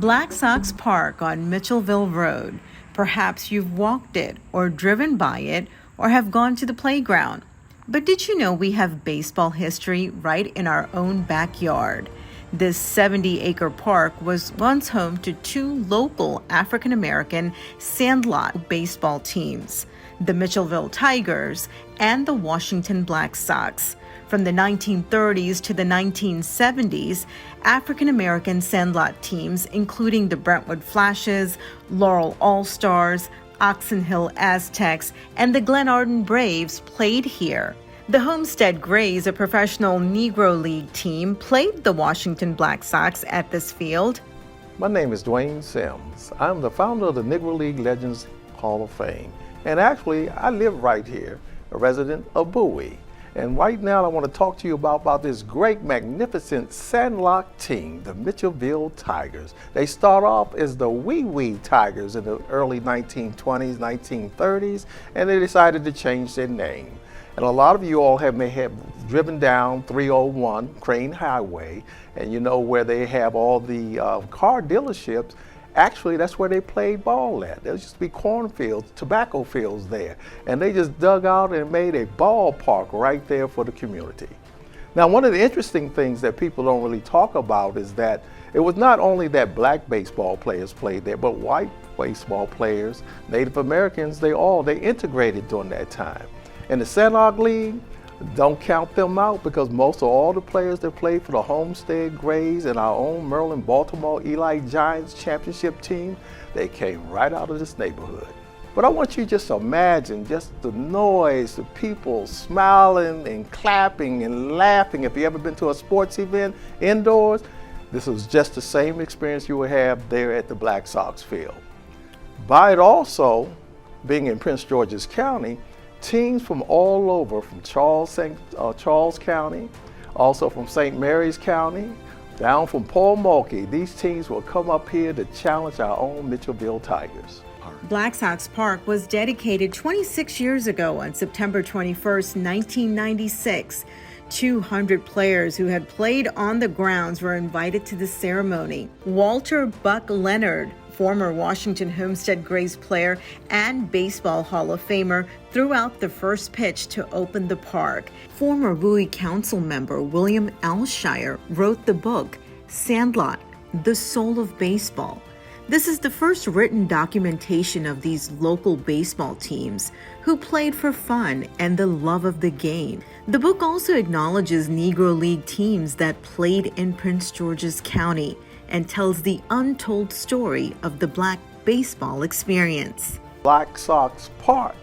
Blacksox Park on Mitchellville Road. Perhaps you've walked it or driven by it or have gone to the playground. But did you know we have baseball history right in our own backyard? This 70-acre park was once home to two local African-American Sandlot baseball teams, the Mitchellville Tigers and the Washington Blacksox. From the 1930s to the 1970s, African-American Sandlot teams, including the Brentwood Flashes, Laurel All-Stars, Oxon Hill Aztecs, and the Glenarden Braves played here. The Homestead Grays, a professional Negro League team, played the Washington Blacksox at this field. My name is Dwayne Sims. I'm the founder of the Negro League Legends Hall of Fame. And actually, I live right here, a resident of Bowie. And right now, I want to talk to you about this great, magnificent Sandlot team, the Mitchellville Tigers. They start off as the Wee Tigers in the early 1920s, 1930s, and they decided to change their name. And a lot of you all may have driven down 301 Crane Highway, and you know where they have all the car dealerships. Actually, that's where they played ball at. There used to be cornfields, tobacco fields there. And they just dug out and made a ballpark right there for the community. Now, one of the interesting things that people don't really talk about is that it was not only that black baseball players played there, but white baseball players, Native Americans, they integrated during that time. In the Sandlot League, don't count them out because most of all the players that played for the Homestead Grays and our own Maryland Baltimore Eli Giants championship team, they came right out of this neighborhood. But I want you just to imagine just the noise, the people smiling and clapping and laughing. If you ever been to a sports event indoors, this was just the same experience you would have there at the Blacksox field. By it also, being in Prince George's County, teams from all over, from Charles County, also from St. Mary's County, down from Paul Mulkey, these teams will come up here to challenge our own Mitchellville Tigers. Blacksox Park was dedicated 26 years ago on September 21st, 1996. 200 players who had played on the grounds were invited to the ceremony. Walter Buck Leonard, former Washington Homestead Grays player and Baseball Hall of Famer, threw out the first pitch to open the park. Former Bowie Council member William Alshire wrote the book, Sandlot, The Soul of Baseball. This is the first written documentation of these local baseball teams who played for fun and the love of the game. The book also acknowledges Negro League teams that played in Prince George's County and tells the untold story of the black baseball experience. Blacksox Park,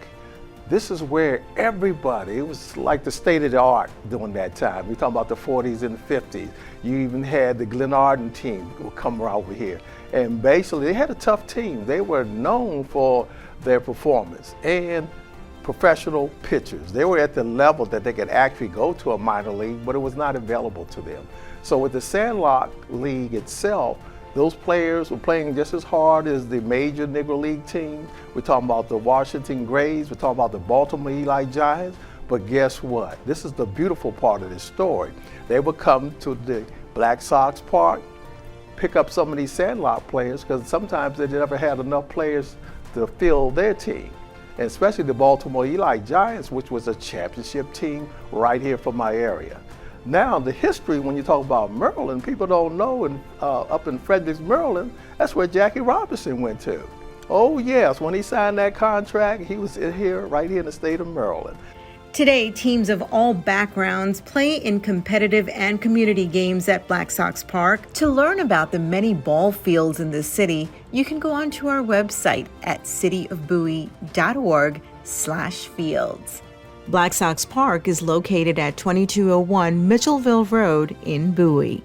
this is where everybody, it was like the state of the art during that time. We're talking about the 40s and the 50s. You even had the Glenarden team who would come over here. And basically, they had a tough team. They were known for their performance and professional pitchers. They were at the level that they could actually go to a minor league, but it was not available to them. So with the Sandlot League itself, those players were playing just as hard as the major Negro League teams. We're talking about the Washington Grays, we're talking about the Baltimore Eli Giants, but guess what? This is the beautiful part of this story. They would come to the Blacksox Park, pick up some of these Sandlot players, because sometimes they never had enough players to fill their team. And especially the Baltimore Eli Giants, which was a championship team right here from my area. Now, the history, when you talk about Maryland, people don't know, and up in Fredericks, Maryland, that's where Jackie Robinson went to. Oh yes, when he signed that contract, he was here, right here in the state of Maryland. Today, teams of all backgrounds play in competitive and community games at Blacksox Park. To learn about the many ball fields in the city, you can go onto our website at cityofbowie.org/fields. Blacksox Park is located at 2201 Mitchellville Road in Bowie.